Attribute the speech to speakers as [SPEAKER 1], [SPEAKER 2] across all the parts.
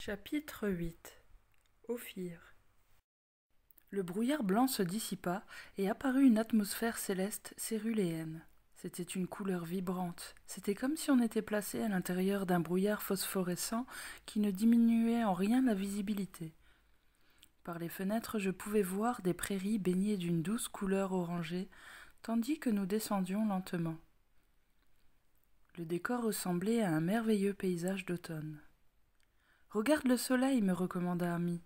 [SPEAKER 1] Chapitre 8. Ophir. Le brouillard blanc se dissipa et apparut une atmosphère céleste céruléenne. C'était une couleur vibrante. C'était comme si on était placé à l'intérieur d'un brouillard phosphorescent qui ne diminuait en rien la visibilité. Par les fenêtres, je pouvais voir des prairies baignées d'une douce couleur orangée, tandis que nous descendions lentement. Le décor ressemblait à un merveilleux paysage d'automne. « Regarde le soleil, me recommanda Ami. »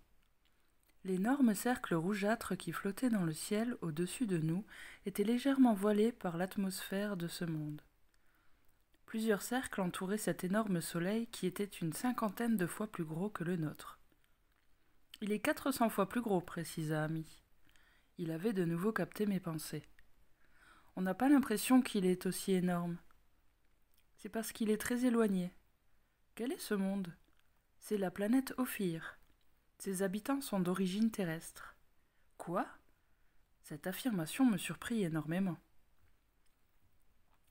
[SPEAKER 1] L'énorme cercle rougeâtre qui flottait dans le ciel au-dessus de nous était légèrement voilé par l'atmosphère de ce monde. Plusieurs cercles entouraient cet énorme soleil qui était une 50aine de fois plus gros que le nôtre. « Il est 400 fois plus gros, précisa Ami. » Il avait de nouveau capté mes pensées. « On n'a pas l'impression qu'il est aussi énorme. C'est parce qu'il est très éloigné. Quel est ce monde ? C'est la planète Ophir. Ses habitants sont d'origine terrestre. » Quoi ? Cette affirmation me surprit énormément.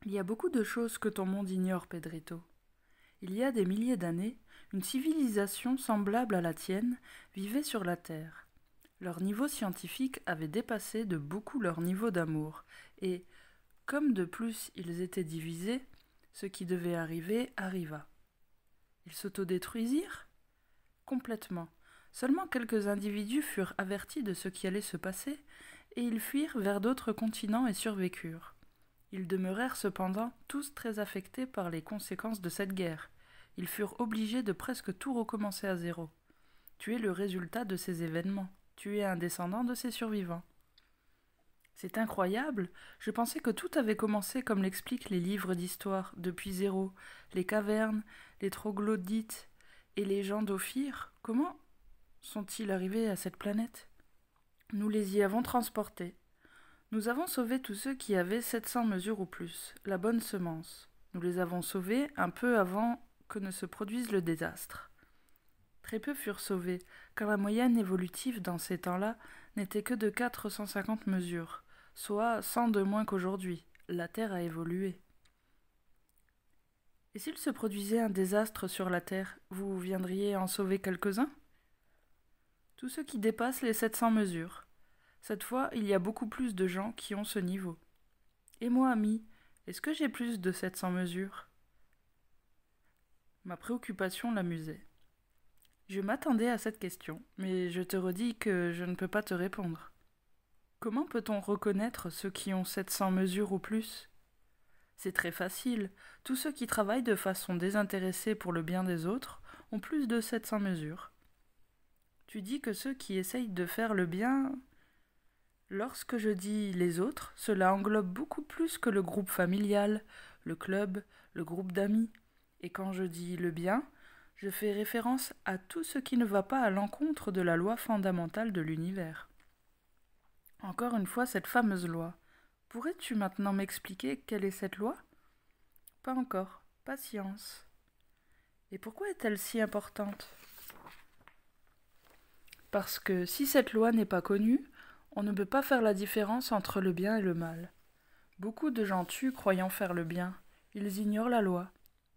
[SPEAKER 1] Il y a beaucoup de choses que ton monde ignore, Pedrito. Il y a des milliers d'années, une civilisation semblable à la tienne vivait sur la Terre. Leur niveau scientifique avait dépassé de beaucoup leur niveau d'amour, et, comme de plus ils étaient divisés, ce qui devait arriver arriva. Ils s'autodétruisirent ? Complètement. Seulement quelques individus furent avertis de ce qui allait se passer, et ils fuirent vers d'autres continents et survécurent. Ils demeurèrent cependant tous très affectés par les conséquences de cette guerre. Ils furent obligés de presque tout recommencer à zéro. Tu es le résultat de ces événements. Tu es un descendant de ces survivants. C'est incroyable. Je pensais que tout avait commencé comme l'expliquent les livres d'histoire, depuis zéro. Les cavernes, les troglodytes et les gens d'Ophir. Comment sont-ils arrivés à cette planète ? Nous les y avons transportés. Nous avons sauvé tous ceux qui avaient 700 mesures ou plus, la bonne semence. Nous les avons sauvés un peu avant que ne se produise le désastre. Très peu furent sauvés, car la moyenne évolutive dans ces temps-là n'était que de 450 mesures, soit 100 de moins qu'aujourd'hui. La Terre a évolué. Et s'il se produisait un désastre sur la Terre, vous viendriez en sauver quelques-uns ? Tous ceux qui dépassent les 700 mesures. Cette fois, il y a beaucoup plus de gens qui ont ce niveau. Et moi, Ami, est-ce que j'ai plus de 700 mesures ? Ma préoccupation l'amusait. Je m'attendais à cette question, mais je te redis que je ne peux pas te répondre. Comment peut-on reconnaître ceux qui ont 700 mesures ou plus ? C'est très facile. Tous ceux qui travaillent de façon désintéressée pour le bien des autres ont plus de 700 mesures. Tu dis que ceux qui essayent de faire le bien... Lorsque je dis les autres, cela englobe beaucoup plus que le groupe familial, le club, le groupe d'amis. Et quand je dis le bien, je fais référence à tout ce qui ne va pas à l'encontre de la loi fondamentale de l'univers. Encore une fois, cette fameuse loi. Pourrais-tu maintenant m'expliquer quelle est cette loi ? Pas encore. Patience. Et pourquoi est-elle si importante ? Parce que si cette loi n'est pas connue, on ne peut pas faire la différence entre le bien et le mal. Beaucoup de gens tuent croyant faire le bien. Ils ignorent la loi.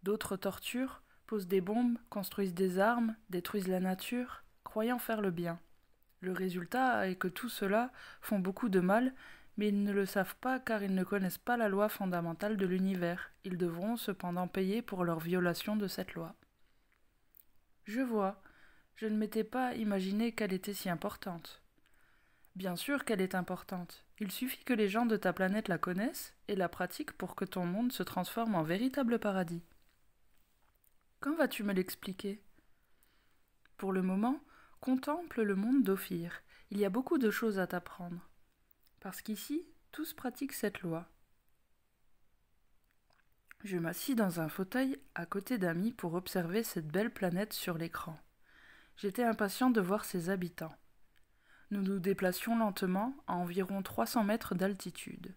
[SPEAKER 1] D'autres torturent, posent des bombes, construisent des armes, détruisent la nature, croyant faire le bien. Le résultat est que tout cela font beaucoup de mal, mais ils ne le savent pas car ils ne connaissent pas la loi fondamentale de l'univers. Ils devront cependant payer pour leur violation de cette loi. Je vois. Je ne m'étais pas imaginé qu'elle était si importante. Bien sûr qu'elle est importante. Il suffit que les gens de ta planète la connaissent et la pratiquent pour que ton monde se transforme en véritable paradis. Quand vas-tu me l'expliquer ? Pour le moment, contemple le monde d'Ophir. Il y a beaucoup de choses à t'apprendre. Parce qu'ici, tous pratiquent cette loi. Je m'assis dans un fauteuil à côté d'Ami pour observer cette belle planète sur l'écran. J'étais impatient de voir ses habitants. Nous nous déplacions lentement à environ 300 mètres d'altitude.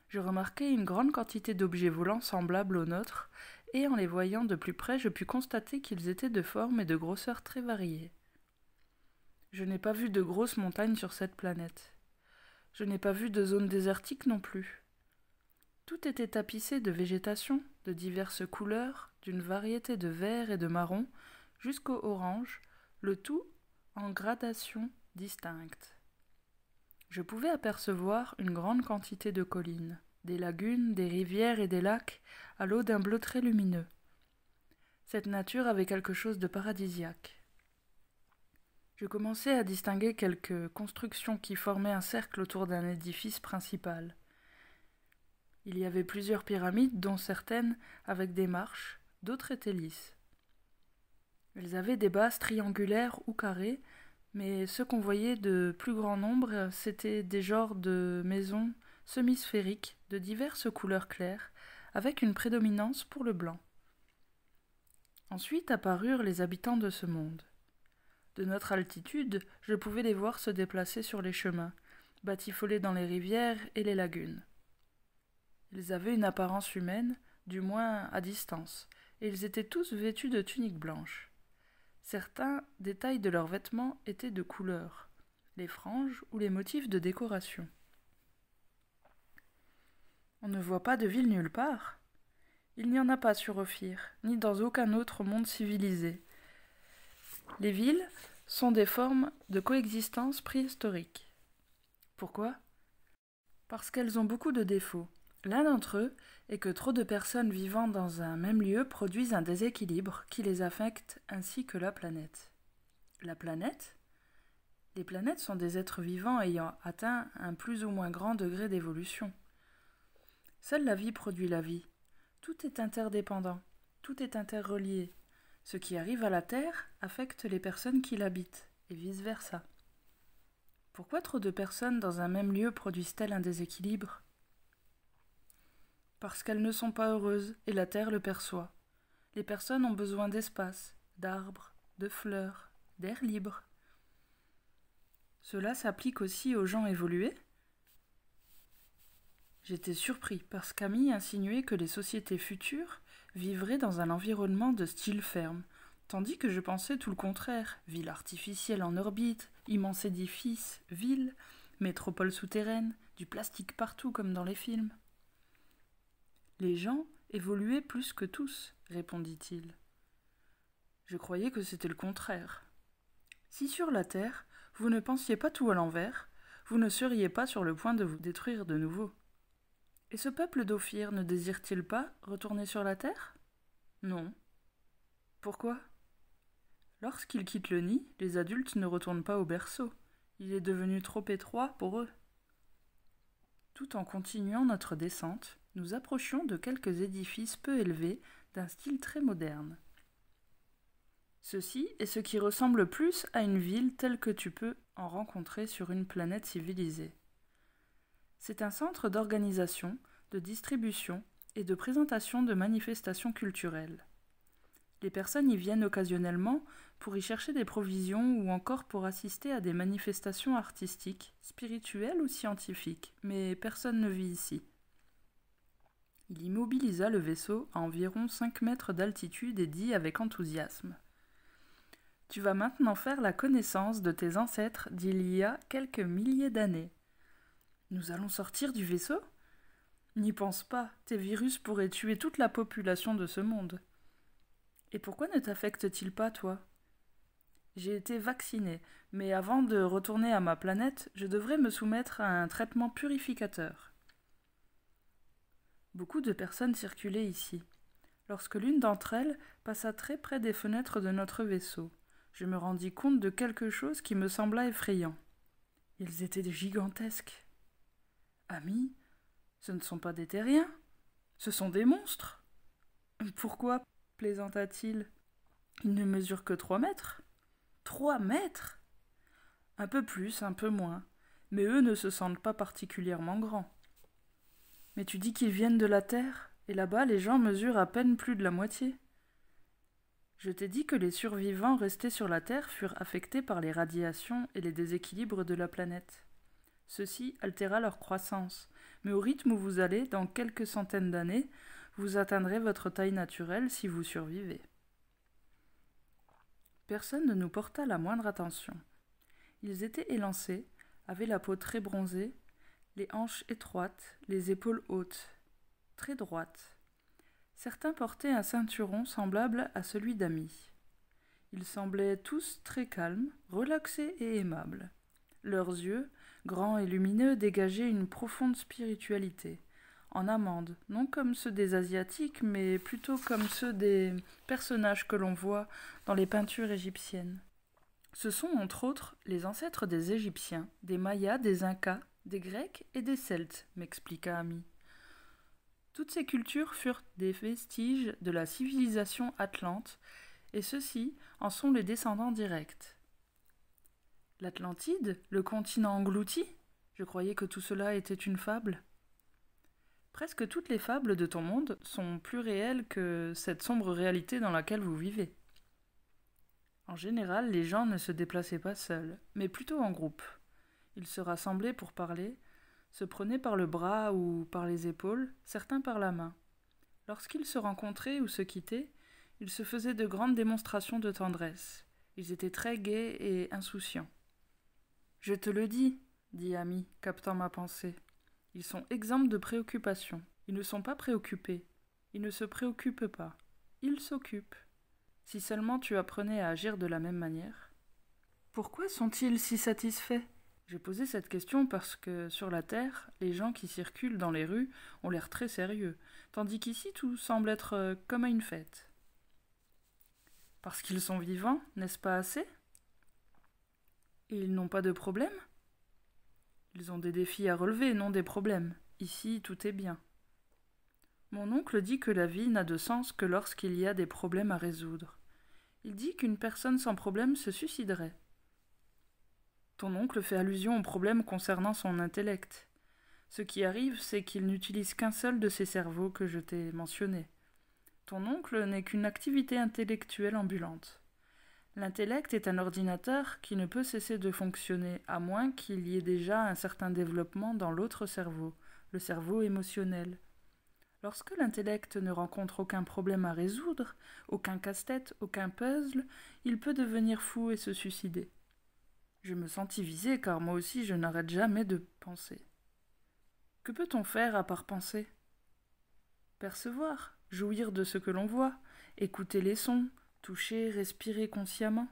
[SPEAKER 1] Je remarquai une grande quantité d'objets volants semblables aux nôtres, et en les voyant de plus près, je pus constater qu'ils étaient de forme et de grosseur très variées. Je n'ai pas vu de grosses montagnes sur cette planète. Je n'ai pas vu de zone désertique non plus. Tout était tapissé de végétation, de diverses couleurs, d'une variété de verts et de marrons, jusqu'au orange, le tout en gradations distinctes. Je pouvais apercevoir une grande quantité de collines, des lagunes, des rivières et des lacs à l'eau d'un bleu très lumineux. Cette nature avait quelque chose de paradisiaque. Je commençais à distinguer quelques constructions qui formaient un cercle autour d'un édifice principal. Il y avait plusieurs pyramides, dont certaines avec des marches, d'autres étaient lisses. Elles avaient des bases triangulaires ou carrées, mais ce qu'on voyait de plus grand nombre, c'étaient des genres de maisons semi-sphériques de diverses couleurs claires, avec une prédominance pour le blanc. Ensuite apparurent les habitants de ce monde. De notre altitude, je pouvais les voir se déplacer sur les chemins, batifolés dans les rivières et les lagunes. Ils avaient une apparence humaine, du moins à distance, et ils étaient tous vêtus de tuniques blanches. Certains détails de leurs vêtements étaient de couleur, les franges ou les motifs de décoration. On ne voit pas de ville nulle part. Il n'y en a pas sur Ophir, ni dans aucun autre monde civilisé. Les villes sont des formes de coexistence préhistorique. Pourquoi ? Parce qu'elles ont beaucoup de défauts. L'un d'entre eux est que trop de personnes vivant dans un même lieu produisent un déséquilibre qui les affecte ainsi que la planète. La planète ? Les planètes sont des êtres vivants ayant atteint un plus ou moins grand degré d'évolution. Seule la vie produit la vie. Tout est interdépendant, tout est interrelié. Ce qui arrive à la Terre affecte les personnes qui l'habitent, et vice-versa. Pourquoi trop de personnes dans un même lieu produisent-elles un déséquilibre ? Parce qu'elles ne sont pas heureuses, et la Terre le perçoit. Les personnes ont besoin d'espace, d'arbres, de fleurs, d'air libre. Cela s'applique aussi aux gens évolués ? J'étais surpris parce qu'Amy insinuait que les sociétés futures vivraient dans un environnement de style ferme, tandis que je pensais tout le contraire, ville artificielle en orbite, immense édifice, ville, métropole souterraine, du plastique partout comme dans les films. Les gens évoluaient plus que tous, répondit-il. Je croyais que c'était le contraire. Si sur la Terre, vous ne pensiez pas tout à l'envers, vous ne seriez pas sur le point de vous détruire de nouveau. Et ce peuple d'Ophir ne désire-t-il pas retourner sur la terre ? Non. Pourquoi ? Lorsqu'ils quittent le nid, les adultes ne retournent pas au berceau. Il est devenu trop étroit pour eux. Tout en continuant notre descente, nous approchions de quelques édifices peu élevés d'un style très moderne. Ceci est ce qui ressemble le plus à une ville telle que tu peux en rencontrer sur une planète civilisée. C'est un centre d'organisation, de distribution et de présentation de manifestations culturelles. Les personnes y viennent occasionnellement pour y chercher des provisions ou encore pour assister à des manifestations artistiques, spirituelles ou scientifiques, mais personne ne vit ici. Il immobilisa le vaisseau à environ 5 mètres d'altitude et dit avec enthousiasme : « Tu vas maintenant faire la connaissance de tes ancêtres d'il y a quelques milliers d'années. » Nous allons sortir du vaisseau ? N'y pense pas, tes virus pourraient tuer toute la population de ce monde. Et pourquoi ne t'affecte-t-il pas, toi ? J'ai été vacciné, mais avant de retourner à ma planète, je devrais me soumettre à un traitement purificateur. Beaucoup de personnes circulaient ici. Lorsque l'une d'entre elles passa très près des fenêtres de notre vaisseau, je me rendis compte de quelque chose qui me sembla effrayant. Ils étaient gigantesques. Amis, ce ne sont pas des terriens, ce sont des monstres. Pourquoi ? Plaisanta-t-il. Ils ne mesurent que 3 mètres. 3 mètres ? Un peu plus, un peu moins, mais eux ne se sentent pas particulièrement grands. Mais tu dis qu'ils viennent de la Terre, et là-bas les gens mesurent à peine plus de la moitié. Je t'ai dit que les survivants restés sur la Terre furent affectés par les radiations et les déséquilibres de la planète. Ceci altéra leur croissance, mais au rythme où vous allez, dans quelques centaines d'années, vous atteindrez votre taille naturelle si vous survivez. Personne ne nous porta la moindre attention. Ils étaient élancés, avaient la peau très bronzée, les hanches étroites, les épaules hautes, très droites. Certains portaient un ceinturon semblable à celui d'Amy. Ils semblaient tous très calmes, relaxés et aimables. Leurs yeux, grands et lumineux, dégageaient une profonde spiritualité, en amande, non comme ceux des Asiatiques, mais plutôt comme ceux des personnages que l'on voit dans les peintures égyptiennes. Ce sont entre autres les ancêtres des Égyptiens, des Mayas, des Incas, des Grecs et des Celtes, m'expliqua Ami. Toutes ces cultures furent des vestiges de la civilisation atlante, et ceux-ci en sont les descendants directs. L'Atlantide, le continent englouti? Je croyais que tout cela était une fable. Presque toutes les fables de ton monde sont plus réelles que cette sombre réalité dans laquelle vous vivez. En général, les gens ne se déplaçaient pas seuls, mais plutôt en groupe. Ils se rassemblaient pour parler, se prenaient par le bras ou par les épaules, certains par la main. Lorsqu'ils se rencontraient ou se quittaient, ils se faisaient de grandes démonstrations de tendresse. Ils étaient très gais et insouciants. « Je te le dis, dit Ami, captant ma pensée. Ils sont exempts de préoccupations. Ils ne sont pas préoccupés. Ils ne se préoccupent pas. Ils s'occupent. Si seulement tu apprenais à agir de la même manière. » Pourquoi sont-ils si satisfaits? J'ai posé cette question parce que, sur la Terre, les gens qui circulent dans les rues ont l'air très sérieux, tandis qu'ici tout semble être comme à une fête. Parce qu'ils sont vivants, n'est-ce pas assez? Et ils n'ont pas de problème? Ils ont des défis à relever, non des problèmes. Ici, tout est bien. Mon oncle dit que la vie n'a de sens que lorsqu'il y a des problèmes à résoudre. Il dit qu'une personne sans problème se suiciderait. Ton oncle fait allusion aux problèmes concernant son intellect. Ce qui arrive, c'est qu'il n'utilise qu'un seul de ces cerveaux que je t'ai mentionné. Ton oncle n'est qu'une activité intellectuelle ambulante. L'intellect est un ordinateur qui ne peut cesser de fonctionner, à moins qu'il y ait déjà un certain développement dans l'autre cerveau, le cerveau émotionnel. Lorsque l'intellect ne rencontre aucun problème à résoudre, aucun casse-tête, aucun puzzle, il peut devenir fou et se suicider. Je me sentis visée car moi aussi je n'arrête jamais de penser. Que peut-on faire à part penser? Percevoir, jouir de ce que l'on voit, écouter les sons, toucher, respirer consciemment,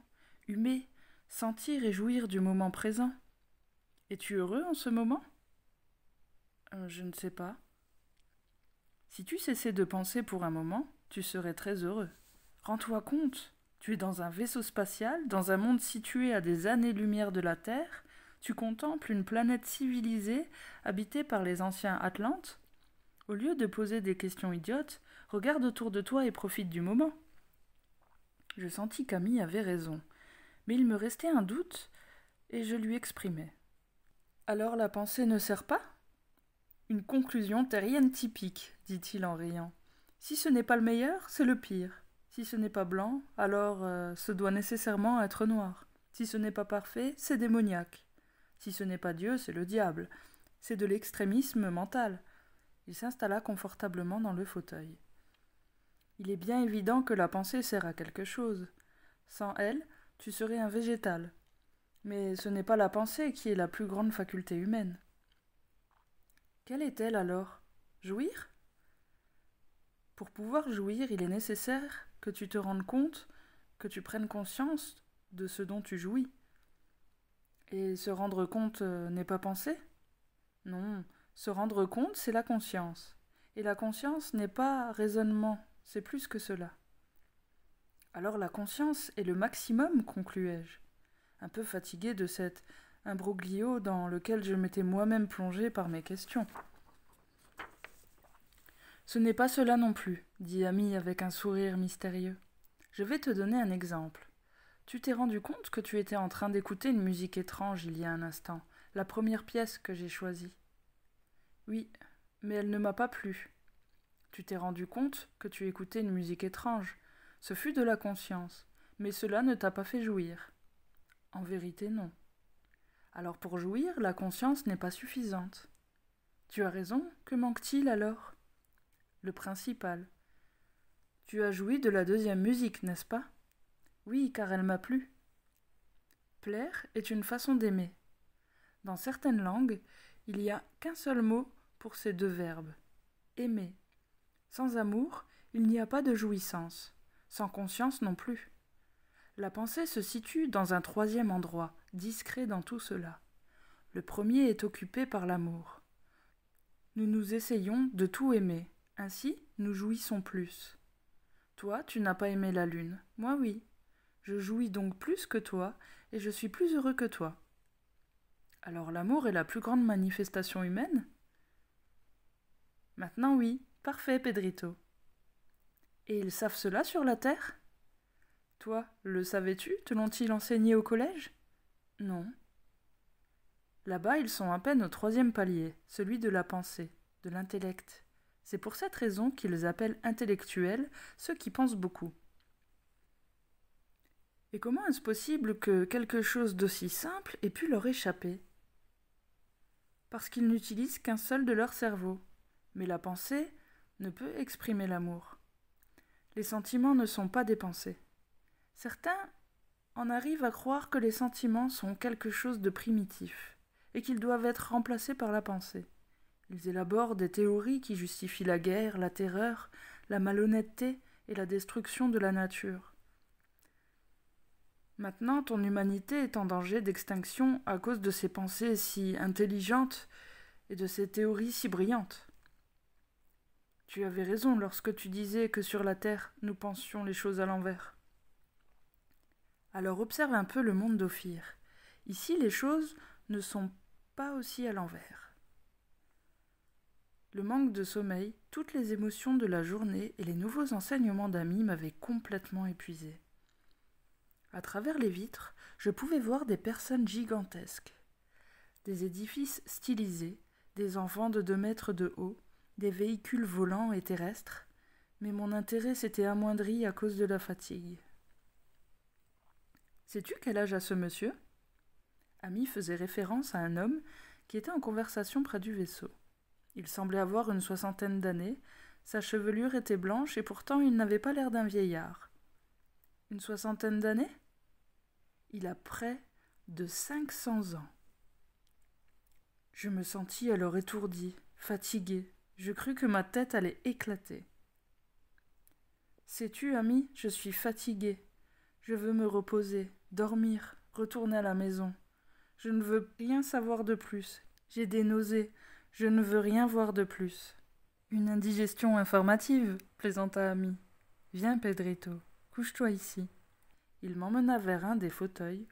[SPEAKER 1] humer, sentir et jouir du moment présent. Es-tu heureux en ce moment? Je ne sais pas. Si tu cessais de penser pour un moment, tu serais très heureux. Rends-toi compte, tu es dans un vaisseau spatial, dans un monde situé à des années-lumière de la Terre, tu contemples une planète civilisée, habitée par les anciens Atlantes. Au lieu de poser des questions idiotes, regarde autour de toi et profite du moment. Je sentis qu'Ami avait raison, mais il me restait un doute, et je lui exprimai. Alors la pensée ne sert pas? Une conclusion terrienne typique, dit-il en riant. Si ce n'est pas le meilleur, c'est le pire. Si ce n'est pas blanc, alors ce doit nécessairement être noir. Si ce n'est pas parfait, c'est démoniaque. Si ce n'est pas Dieu, c'est le diable. C'est de l'extrémisme mental. Il s'installa confortablement dans le fauteuil. Il est bien évident que la pensée sert à quelque chose. Sans elle, tu serais un végétal. Mais ce n'est pas la pensée qui est la plus grande faculté humaine. Quelle est-elle alors? Jouir? Pour pouvoir jouir, il est nécessaire que tu te rendes compte, que tu prennes conscience de ce dont tu jouis. Et se rendre compte n'est pas penser? Non, se rendre compte, c'est la conscience. Et la conscience n'est pas raisonnement, c'est plus que cela. Alors la conscience est le maximum, concluai-je, un peu fatigué de cet imbroglio dans lequel je m'étais moi-même plongé par mes questions. Ce n'est pas cela non plus, dit Ami avec un sourire mystérieux. Je vais te donner un exemple. Tu t'es rendu compte que tu étais en train d'écouter une musique étrange il y a un instant, la première pièce que j'ai choisie. Oui, mais elle ne m'a pas plu. Tu t'es rendu compte que tu écoutais une musique étrange. Ce fut de la conscience, mais cela ne t'a pas fait jouir. En vérité, non. Alors pour jouir, la conscience n'est pas suffisante. Tu as raison, que manque-t-il alors? Le principal. Tu as joui de la deuxième musique, n'est-ce pas? Oui, car elle m'a plu. Plaire est une façon d'aimer. Dans certaines langues, il n'y a qu'un seul mot pour ces deux verbes. Aimer. Sans amour, il n'y a pas de jouissance. Sans conscience non plus. La pensée se situe dans un troisième endroit, discret dans tout cela. Le premier est occupé par l'amour. Nous nous essayons de tout aimer, ainsi nous jouissons plus. Toi, tu n'as pas aimé la lune, moi oui. Je jouis donc plus que toi, et je suis plus heureux que toi. Alors l'amour est la plus grande manifestation humaine ? Maintenant oui, parfait, Pedrito. Et ils savent cela sur la terre ? Toi, le savais-tu? Te l'ont-ils enseigné au collège? Non. Là-bas, ils sont à peine au troisième palier, celui de la pensée, de l'intellect. C'est pour cette raison qu'ils appellent intellectuels ceux qui pensent beaucoup. Et comment est-ce possible que quelque chose d'aussi simple ait pu leur échapper? Parce qu'ils n'utilisent qu'un seul de leur cerveau. Mais la pensée ne peut exprimer l'amour. Les sentiments ne sont pas des pensées. Certains en arrivent à croire que les sentiments sont quelque chose de primitif et qu'ils doivent être remplacés par la pensée. Ils élaborent des théories qui justifient la guerre, la terreur, la malhonnêteté et la destruction de la nature. Maintenant, ton humanité est en danger d'extinction à cause de ces pensées si intelligentes et de ces théories si brillantes. Tu avais raison lorsque tu disais que sur la Terre, nous pensions les choses à l'envers. Alors observe un peu le monde d'Ophir. Ici, les choses ne sont pas aussi à l'envers. Le manque de sommeil, toutes les émotions de la journée et les nouveaux enseignements d'amis m'avaient complètement épuisé. À travers les vitres, je pouvais voir des personnes gigantesques, des édifices stylisés, des enfants de 2 mètres de haut, des véhicules volants et terrestres, mais mon intérêt s'était amoindri à cause de la fatigue. Sais-tu quel âge a ce monsieur ? Ami faisait référence à un homme qui était en conversation près du vaisseau. Il semblait avoir une 60aine d'années, sa chevelure était blanche et pourtant il n'avait pas l'air d'un vieillard. Une 60aine d'années ? Il a près de 500 ans. Je me sentis alors étourdi, fatigué. Je crus que ma tête allait éclater. Sais-tu, ami, je suis fatigué. Je veux me reposer, dormir, retourner à la maison. Je ne veux rien savoir de plus. J'ai des nausées. Je ne veux rien voir de plus. Une indigestion informative, plaisanta Ami. Viens, Pedrito, couche-toi ici. Il m'emmena vers un des fauteuils,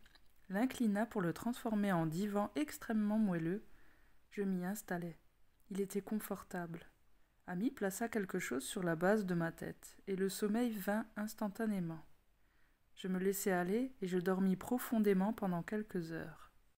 [SPEAKER 1] l'inclina pour le transformer en divan extrêmement moelleux. Je m'y installai. Il était confortable. Ami plaça quelque chose sur la base de ma tête, et le sommeil vint instantanément. Je me laissai aller et je dormis profondément pendant quelques heures.